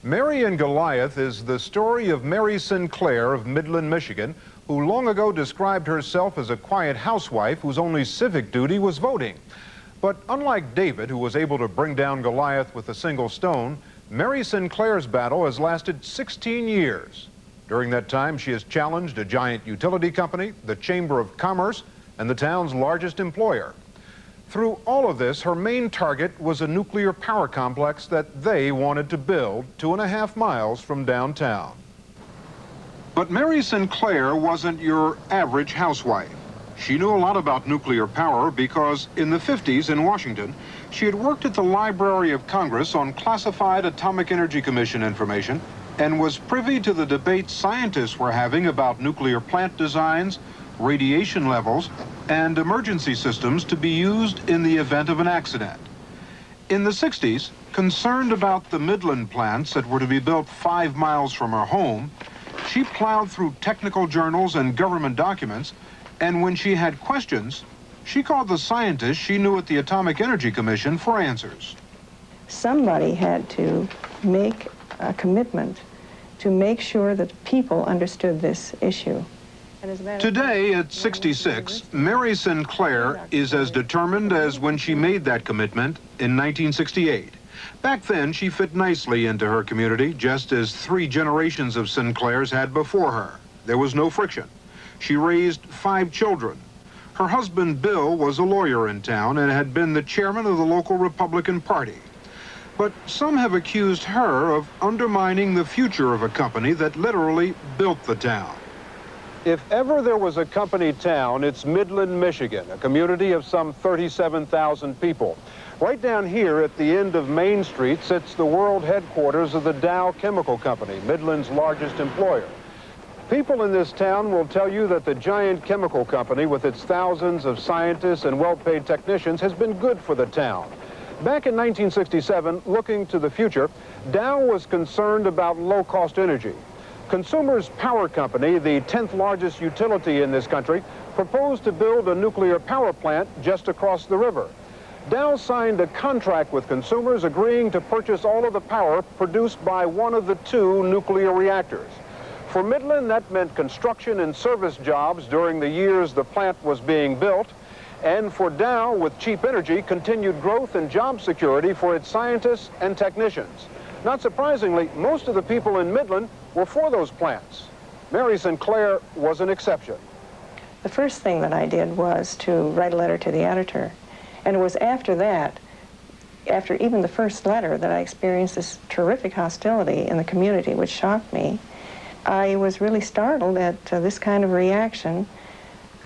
Mary and Goliath is the story of Mary Sinclair of Midland, Michigan, who long ago described herself as a quiet housewife whose only civic duty was voting. But unlike David, who was able to bring down Goliath with a single stone, Mary Sinclair's battle has lasted 16 years. During that time, she has challenged a giant utility company, the Chamber of Commerce, and the town's largest employer. Through all of this, her main target was a nuclear power complex that they wanted to build 2.5 miles from downtown. But Mary Sinclair wasn't your average housewife. She knew a lot about nuclear power because in the 50s in Washington, she had worked at the Library of Congress on classified Atomic Energy Commission information and was privy to the debates scientists were having about nuclear plant designs, radiation levels, and emergency systems to be used in the event of an accident. In the 60s, concerned about the Midland plants that were to be built 5 miles from her home, she plowed through technical journals and government documents, and when she had questions, she called the scientists she knew at the Atomic Energy Commission for answers. Somebody had to make a commitment to make sure that people understood this issue. Today, at 66, Mary Sinclair is as determined as when she made that commitment in 1968. Back then, she fit nicely into her community, just as 3 generations of Sinclairs had before her. There was no friction. She raised 5 children. Her husband, Bill, was a lawyer in town and had been the chairman of the local Republican Party. But some have accused her of undermining the future of a company that literally built the town. If ever there was a company town, it's Midland, Michigan, a community of some 37,000 people. Right down here at the end of Main Street sits the world headquarters of the Dow Chemical Company, Midland's largest employer. People in this town will tell you that the giant chemical company, with its thousands of scientists and well-paid technicians, has been good for the town. Back in 1967, looking to the future, Dow was concerned about low-cost energy. Consumers Power Company, the 10th largest utility in this country, proposed to build a nuclear power plant just across the river. Dow signed a contract with Consumers agreeing to purchase all of the power produced by one of the 2 nuclear reactors. For Midland, that meant construction and service jobs during the years the plant was being built, and for Dow, with cheap energy, continued growth and job security for its scientists and technicians. Not surprisingly, most of the people in Midland were for those plants. Mary Sinclair was an exception. The first thing that I did was to write a letter to the editor. And it was after that, after even the first letter, that I experienced this terrific hostility in the community, which shocked me. I was really startled at this kind of reaction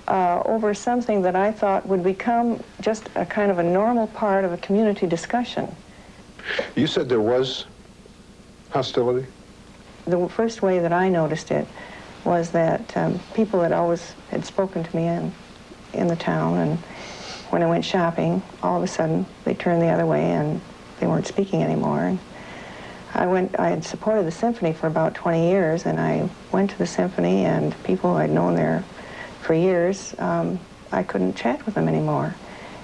over something that I thought would become just a kind of a normal part of a community discussion. You said there was hostility? The first way that I noticed it was that people that always had spoken to me in the town, and when I went shopping, all of a sudden they turned the other way and they weren't speaking anymore. And I had supported the symphony for about 20 years, and I went to the symphony, and people I'd known there for years, I couldn't chat with them anymore.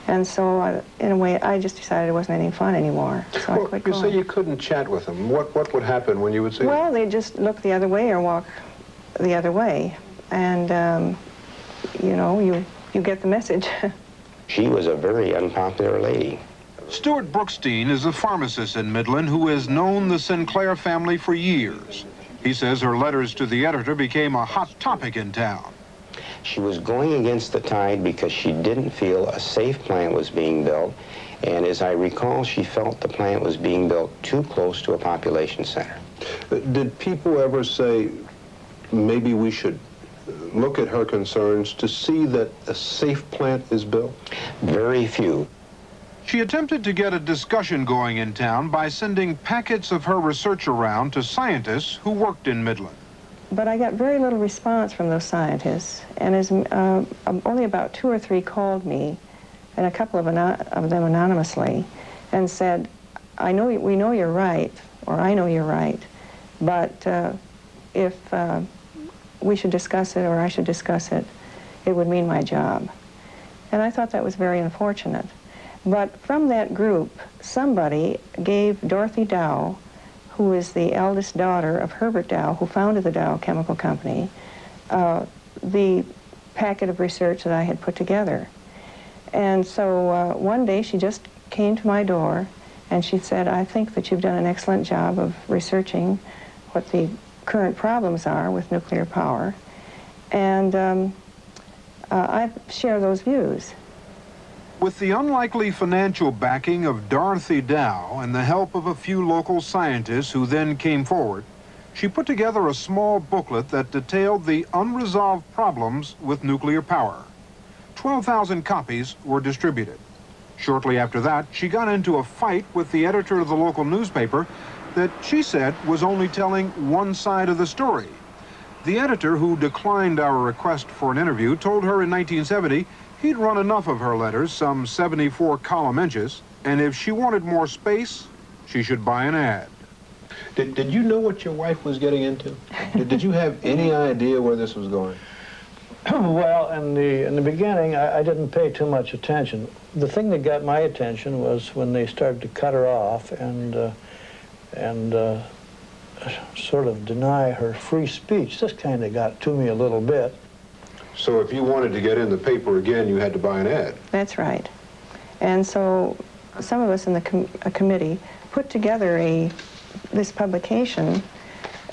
And so, in a way, I just decided it wasn't any fun anymore. So I quit going. You say you couldn't chat with them. What would happen when you would say Well, they'd just look the other way or walk the other way. And, you know, you get the message. She was a very unpopular lady. Stuart Brookstein is a pharmacist in Midland who has known the Sinclair family for years. He says her letters to the editor became a hot topic in town. She was going against the tide because she didn't feel a safe plant was being built, and as I recall, she felt the plant was being built too close to a population center. Did people ever say, maybe we should look at her concerns to see that a safe plant is built? Very few. She attempted to get a discussion going in town by sending packets of her research around to scientists who worked in Midland. But I got very little response from those scientists, and only about 2 or 3 called me, and a couple of them anonymously, and said, we know you're right, or I know you're right, but if we should discuss it or I should discuss it, it would mean my job. And I thought that was very unfortunate. But from that group, somebody gave Dorothy Dow who is the eldest daughter of Herbert Dow, who founded the Dow Chemical Company, the packet of research that I had put together. And so one day she just came to my door and she said, I think that you've done an excellent job of researching what the current problems are with nuclear power. And I share those views. With the unlikely financial backing of Dorothy Dow and the help of a few local scientists who then came forward, she put together a small booklet that detailed the unresolved problems with nuclear power. 12,000 copies were distributed. Shortly after that, she got into a fight with the editor of the local newspaper that she said was only telling one side of the story. The editor, who declined our request for an interview, told her in 1970 he'd run enough of her letters, some 74 column inches, and if she wanted more space, she should buy an ad. Did you know what your wife was getting into? Did you have any idea where this was going? Well, in the beginning, I didn't pay too much attention. The thing that got my attention was when they started to cut her off and sort of deny her free speech. This kind of got to me a little bit. So if you wanted to get in the paper again, you had to buy an ad. That's right. And so some of us in the committee put together this publication,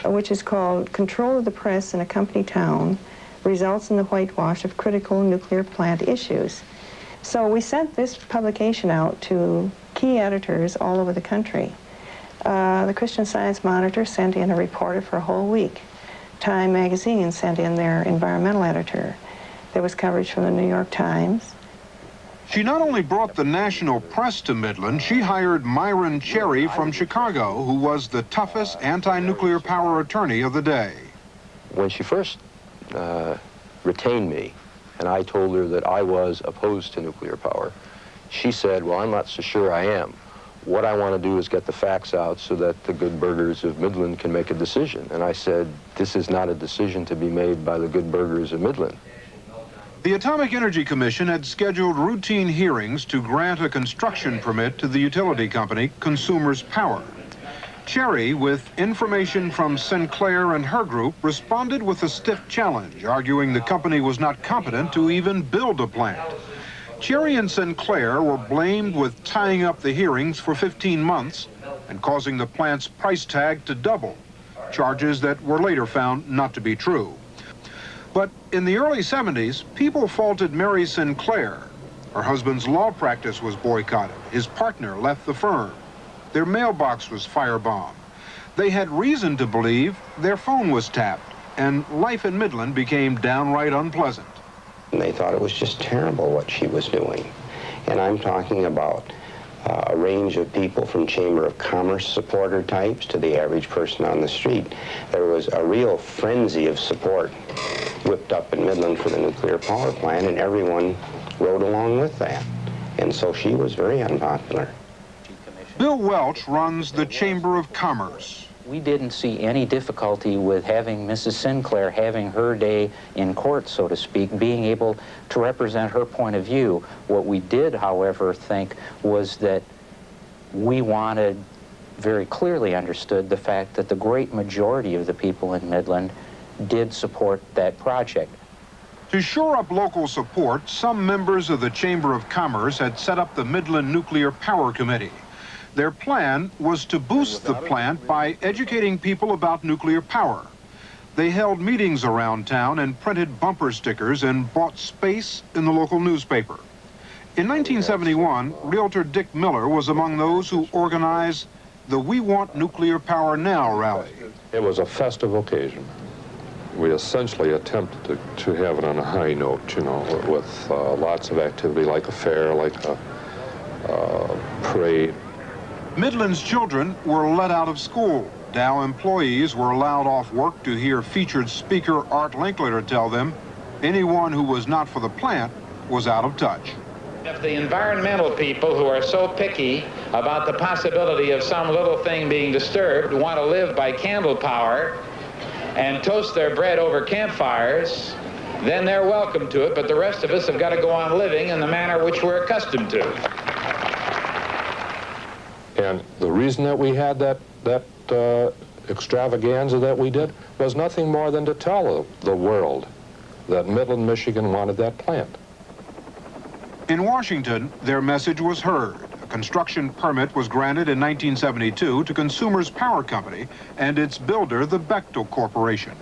which is called Control of the Press in a Company Town, Results in the Whitewash of Critical Nuclear Plant Issues. So we sent this publication out to key editors all over the country. The Christian Science Monitor sent in a reporter for a whole week. Time magazine sent in their environmental editor. There was coverage from the New York Times. She not only brought the national press to Midland, she hired Myron Cherry from Chicago, who was the toughest anti-nuclear power attorney of the day. When she first retained me, and I told her that I was opposed to nuclear power, she said, well, I'm not so sure I am. What I want to do is get the facts out so that the good burghers of Midland can make a decision. And I said, this is not a decision to be made by the good burghers of Midland. The Atomic Energy Commission had scheduled routine hearings to grant a construction permit to the utility company, Consumers Power. Cherry, with information from Sinclair and her group, responded with a stiff challenge, arguing the company was not competent to even build a plant. Cherry and Sinclair were blamed with tying up the hearings for 15 months and causing the plant's price tag to double, charges that were later found not to be true. But in the early 70s, people faulted Mary Sinclair. Her husband's law practice was boycotted. His partner left the firm. Their mailbox was firebombed. They had reason to believe their phone was tapped, and life in Midland became downright unpleasant. And they thought it was just terrible what she was doing. And I'm talking about a range of people from Chamber of Commerce supporter types to the average person on the street. There was a real frenzy of support whipped up in Midland for the nuclear power plant, and everyone rode along with that. And so she was very unpopular. Bill Welch runs the Chamber of Commerce. We didn't see any difficulty with having Mrs. Sinclair having her day in court, so to speak, being able to represent her point of view. What we did, however, think was that we wanted, very clearly understood, the fact that the great majority of the people in Midland did support that project. To shore up local support, some members of the Chamber of Commerce had set up the Midland Nuclear Power Committee. Their plan was to boost the plant by educating people about nuclear power. They held meetings around town and printed bumper stickers and bought space in the local newspaper. In 1971, Realtor Dick Miller was among those who organized the We Want Nuclear Power Now rally. It was a festive occasion. We essentially attempted to have it on a high note, you know, with lots of activity, like a fair, like a parade. Midland's children were let out of school. Dow employees were allowed off work to hear featured speaker Art Linkletter tell them anyone who was not for the plant was out of touch. If the environmental people who are so picky about the possibility of some little thing being disturbed want to live by candle power and toast their bread over campfires, then they're welcome to it, but the rest of us have got to go on living in the manner which we're accustomed to. And the reason that we had that extravaganza that we did was nothing more than to tell the world that Midland, Michigan wanted that plant. In Washington, their message was heard. A construction permit was granted in 1972 to Consumers Power Company and its builder, the Bechtel Corporation.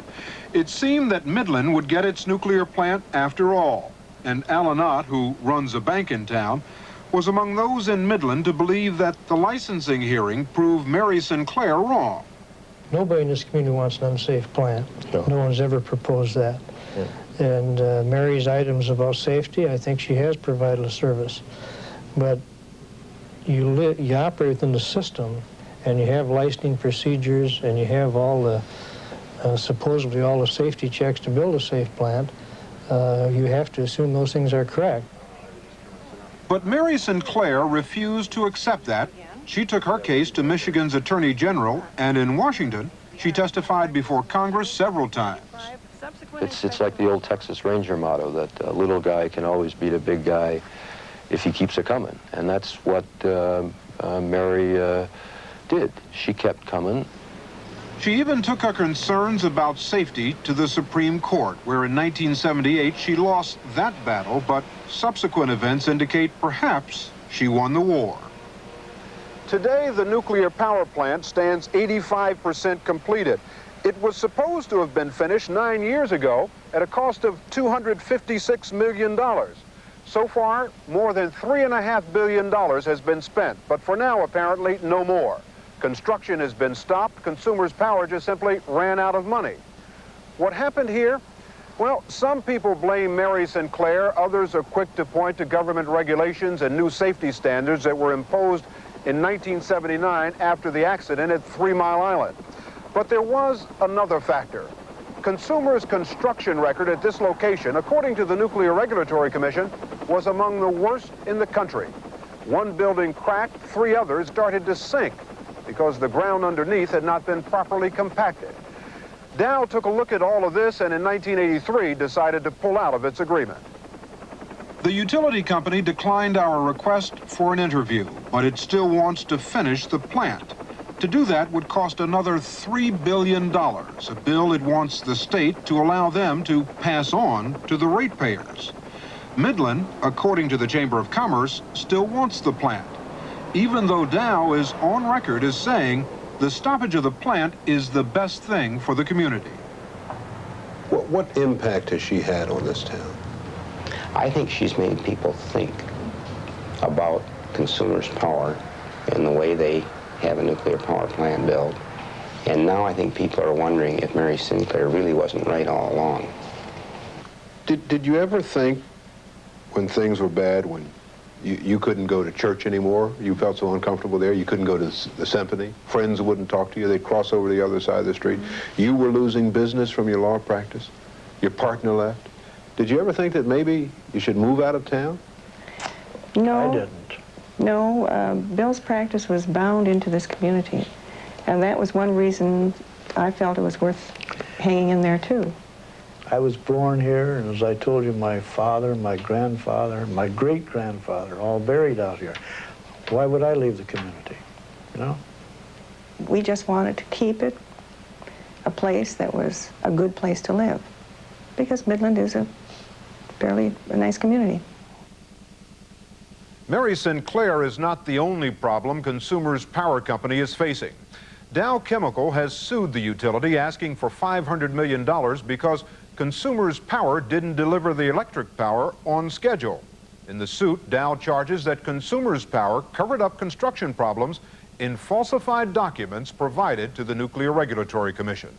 It seemed that Midland would get its nuclear plant after all, and Alan Ott, who runs a bank in town, was among those in Midland to believe that the licensing hearing proved Mary Sinclair wrong. Nobody in this community wants an unsafe plant. No one's ever proposed that. Yeah. And Mary's items about safety, I think she has provided a service. But you operate within the system, and you have licensing procedures, and you have all the, supposedly all the safety checks to build a safe plant. You have to assume those things are correct. But Mary Sinclair refused to accept that. She took her case to Michigan's Attorney General, and in Washington, she testified before Congress several times. It's like the old Texas Ranger motto that a little guy can always beat a big guy if he keeps it coming. And that's what Mary did. She kept coming. She even took her concerns about safety to the Supreme Court, where in 1978 she lost that battle, but subsequent events indicate perhaps she won the war. Today, the nuclear power plant stands 85% completed. It was supposed to have been finished 9 years ago at a cost of $256 million. So far, more than $3.5 billion has been spent, but for now, apparently, no more. Construction has been stopped. Consumers Power just simply ran out of money. What happened here? Well, some people blame Mary Sinclair. Others are quick to point to government regulations and new safety standards that were imposed in 1979 after the accident at 3 Mile Island. But there was another factor. Consumers' construction record at this location, according to the Nuclear Regulatory Commission, was among the worst in the country. One building cracked, 3 others started to sink because the ground underneath had not been properly compacted. Dow took a look at all of this and in 1983 decided to pull out of its agreement. The utility company declined our request for an interview, but it still wants to finish the plant. To do that would cost another $3 billion, a bill it wants the state to allow them to pass on to the ratepayers. Midland, according to the Chamber of Commerce, still wants the plant, even though Dow is on record as saying the stoppage of the plant is the best thing for the community. What impact has she had on this town? I think she's made people think about Consumers Power and the way they have a nuclear power plant built. And now I think people are wondering if Mary Sinclair really wasn't right all along. Did you ever think when things were bad, when you couldn't go to church anymore, you felt so uncomfortable there, you couldn't go to the symphony, friends wouldn't talk to you, they'd cross over the other side of the street, you were losing business from your law practice, your partner left? Did you ever think that maybe you should move out of town? No. I didn't. No, Bill's practice was bound into this community, and that was one reason I felt it was worth hanging in there too. I was born here, and as I told you, my father, my grandfather, my great-grandfather, all buried out here. Why would I leave the community, you know? We just wanted to keep it a place that was a good place to live, because Midland is a nice community. Mary Sinclair is not the only problem Consumers Power Company is facing. Dow Chemical has sued the utility, asking for $500 million because Consumers Power didn't deliver the electric power on schedule. In the suit, Dow charges that Consumers Power covered up construction problems in falsified documents provided to the Nuclear Regulatory Commission.